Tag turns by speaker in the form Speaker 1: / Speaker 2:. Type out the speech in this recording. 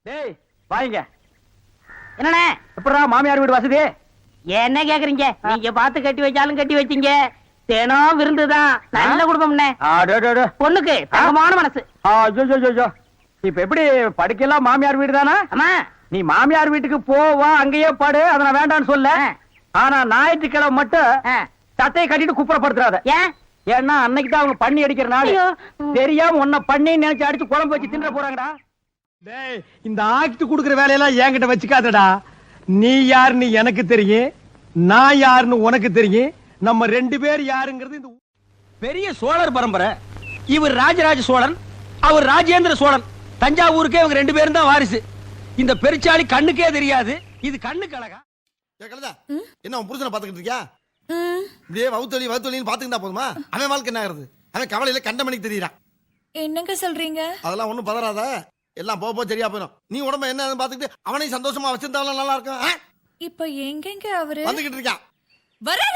Speaker 1: டேய் வாங்க.
Speaker 2: என்னண்ணே
Speaker 1: எப்படா மாமியார் வீடு வசதி?
Speaker 2: என்ன கேக்குறீங்க? நீங்க பார்த்து கட்டி வச்சாலும் கட்டி வச்சீங்க. தினம் விருந்துதான். நல்ல குடும்பம்ண்ணே. பொண்ணுக்கு தங்கமான மனசு.
Speaker 1: இப்ப எப்படி படுக்கலாம் மாமியார் வீடு தானா?
Speaker 2: ஆமா.
Speaker 1: நீ மாமியார் வீட்டுக்கு போவா, அங்கேயே படு, அத நான் வேண்டான்னு சொல்ல. ஆனா ஞாயிற்றுக்கிழமை மட்டும் சட்டையை கட்டிட்டு குப்புறப்படுத்துறாத.
Speaker 2: ஏன்?
Speaker 1: ஏன்னா அன்னைக்கு தான் அவங்க பண்ணி அடிக்கிற நாள். தெரியாம உன்னை பண்ணி நினைச்சு அடிச்சு குழம்பு வச்சு தின்ற போறாங்கடா.
Speaker 3: டேய், இந்த ஆக்ட் குடுக்குற வேலையெல்லாம் என்கிட்ட வச்சுக்காதடா. நீ யாருன்னு எனக்கு தெரியும், நான் யாருன்னு உனக்கு தெரியும். நம்ம ரெண்டு பேர் யாருங்கிறது இந்த
Speaker 4: பெரிய சோழர் பரம்பரை. இவர் ராஜராஜ சோழன், அவர் ராஜேந்திர சோழன். தஞ்சாவூருக்கே இவங்க ரெண்டு பேரும் தான் வாரிசு. இந்த பெருச்சாளி கண்ணுக்கே தெரியாது. இது கண்ணுக்கு அழகா?
Speaker 5: என்ன உன் புருஷனை பாத்துக்கிட்டு இருக்கியா? இப்படியே வவுத்தொலின்னு பாத்துக்கிட்டா போதுமா? அவன் வாழ்க்கை என்ன ஆகுறது? அவன் கவலையில கண்டமணிக்கு தெரியறான்.
Speaker 6: என்னங்க சொல்றீங்க?
Speaker 5: அதெல்லாம் ஒண்ணும் பதறாத, எல்லாம் போக சரியா போயிடும். நீ உடம்ப என்ன பாத்துக்கிட்டு அவனையும் சந்தோஷமா வச்சிருந்தாலும் நல்லா இருக்கும்.
Speaker 6: இப்ப எங்கெங்க அவரு
Speaker 5: வந்துகிட்டு இருக்கான்.
Speaker 6: வரா